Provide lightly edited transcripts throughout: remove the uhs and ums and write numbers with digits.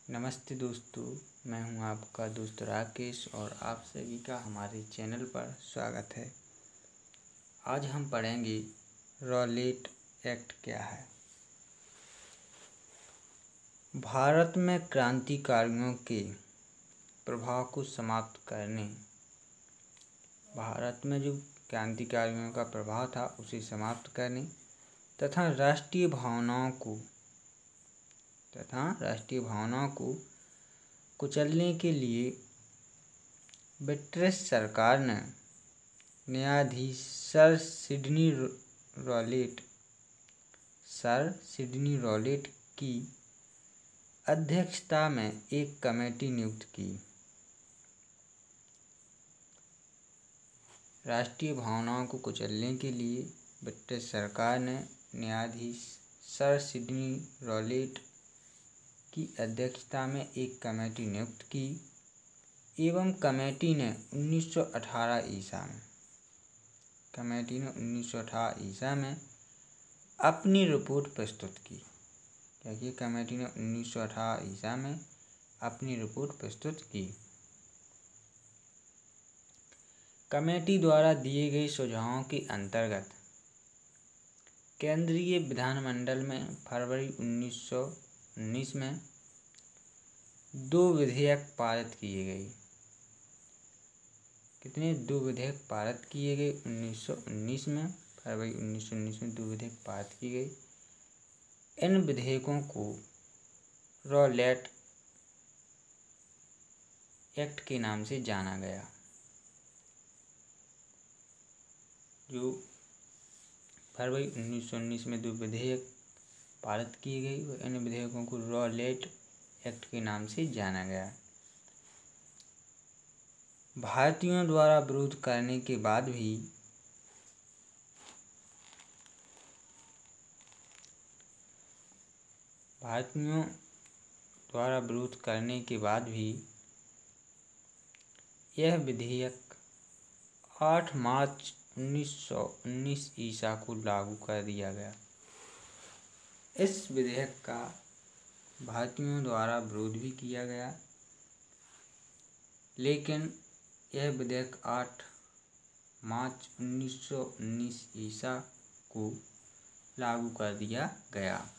नमस्ते दोस्तों, मैं हूं आपका दोस्त राकेश और आप सभी का हमारे चैनल पर स्वागत है। आज हम पढ़ेंगे रॉलेट एक्ट क्या है। भारत में क्रांतिकारियों के प्रभाव को समाप्त करने, भारत में जो क्रांतिकारियों का प्रभाव था उसे समाप्त करने तथा राष्ट्रीय भावनाओं को कुचलने के लिए ब्रिटिश सरकार ने न्यायाधीश सर सिडनी रॉलेट की अध्यक्षता में एक कमेटी नियुक्त की। राष्ट्रीय भावनाओं को कुचलने के लिए ब्रिटिश सरकार ने न्यायाधीश सर सिडनी रॉलेट की अध्यक्षता में एक कमेटी नियुक्त की एवं कमेटी ने 1918 ईसा में अपनी रिपोर्ट प्रस्तुत की। कमेटी ने 1918 ईसा में अपनी रिपोर्ट प्रस्तुत की। कमेटी द्वारा दिए गए सुझावों के अंतर्गत केंद्रीय विधानमंडल में फरवरी 1919 में 2 विधेयक पारित किए गए। दो विधेयक पारित किए गए 1919 में, फरवरी 1919 में 2 विधेयक पारित किए गए। इन विधेयकों को रॉलेट एक्ट के नाम से जाना गया। जो फरवरी 1919 में 2 विधेयक पारित किए गए, इन विधेयकों को रॉलेट एक्ट के नाम से जाना गया। भारतीयों द्वारा विरोध करने के बाद भी यह विधेयक 8 मार्च 1919 ईसा को लागू कर दिया गया। इस विधेयक का भारतीयों द्वारा विरोध भी किया गया, लेकिन यह विधेयक 8 मार्च 1919 ईसा को लागू कर दिया गया।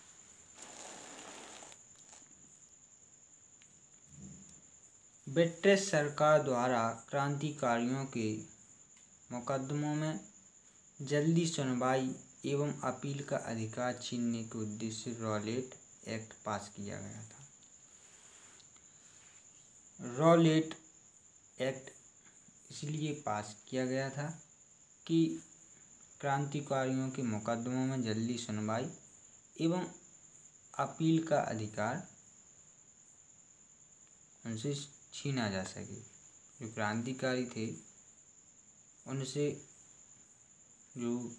ब्रिटिश सरकार द्वारा क्रांतिकारियों के मुकदमों में जल्दी सुनवाई एवं अपील का अधिकार छीनने के उद्देश्य से रॉलेट एक्ट पास किया गया था। रॉलेट एक्ट इसलिए पास किया गया था कि क्रांतिकारियों के मुकदमों में जल्दी सुनवाई एवं अपील का अधिकार उनसे छीना जा सके। जो क्रांतिकारी थे उनसे जो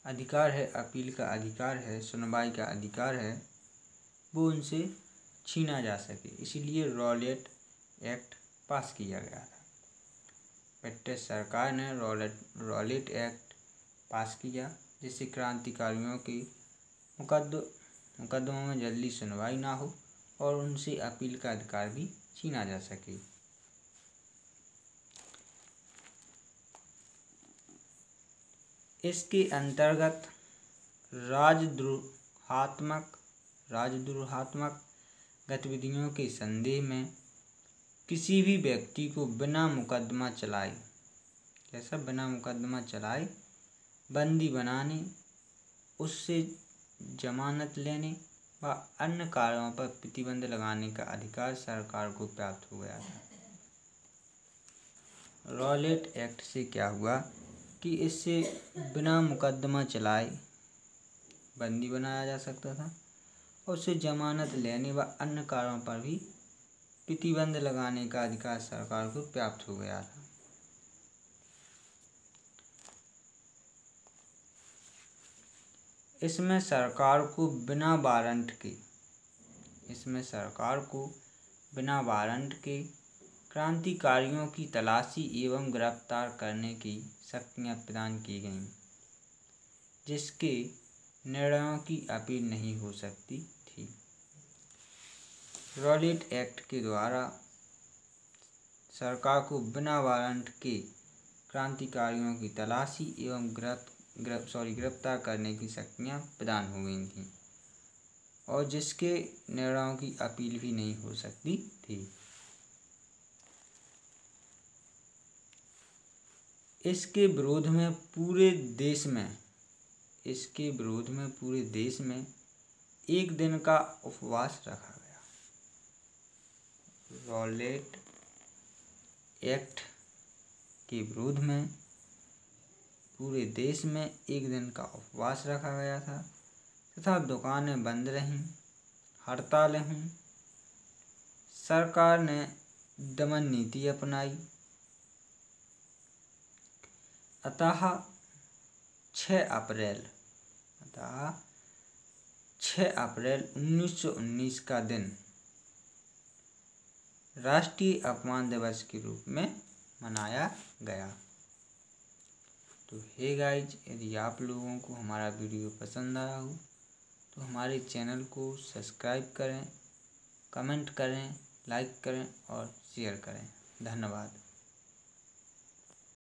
अधिकार है, अपील का अधिकार है, सुनवाई का अधिकार है, वो उनसे छीना जा सके, इसीलिए रॉलेट एक्ट पास किया गया था। ब्रिटिश सरकार ने रॉलेट एक्ट पास किया जिससे क्रांतिकारियों के मुकदमों में जल्दी सुनवाई ना हो और उनसे अपील का अधिकार भी छीना जा सके। इसके अंतर्गत राजद्रोहात्मक गतिविधियों के संदेह में किसी भी व्यक्ति को बिना मुकदमा चलाए बंदी बनाने, उससे जमानत लेने व अन्य कार्यों पर प्रतिबंध लगाने का अधिकार सरकार को प्राप्त हो गया था। रॉलेट एक्ट से क्या हुआ कि इससे बिना मुकदमा चलाए बंदी बनाया जा सकता था और उससे जमानत लेने व अन्य कार्यों पर भी प्रतिबंध लगाने का अधिकार सरकार को प्राप्त हो गया था। इसमें सरकार को बिना वारंट के क्रांतिकारियों की तलाशी एवं गिरफ्तार करने की शक्तियां प्रदान की गईं, जिसके निर्णयों की अपील नहीं हो सकती थी। रॉलेट एक्ट के द्वारा सरकार को बिना वारंट के क्रांतिकारियों की तलाशी एवं गिरफ्तार करने की शक्तियाँ प्रदान हो गई थीं और जिसके निर्णयों की अपील भी नहीं हो सकती थी। इसके विरोध में पूरे देश में एक दिन का उपवास रखा गया। रॉलेट एक्ट के विरोध में पूरे देश में एक दिन का उपवास रखा गया था तथा दुकानें बंद रहीं, हड़तालें हुईं। सरकार ने दमन नीति अपनाई। अतः 6 अप्रैल 1919 का दिन राष्ट्रीय अपमान दिवस के रूप में मनाया गया। तो हे गाइज, यदि आप लोगों को हमारा वीडियो पसंद आया हो तो हमारे चैनल को सब्सक्राइब करें, कमेंट करें, लाइक करें और शेयर करें। धन्यवाद।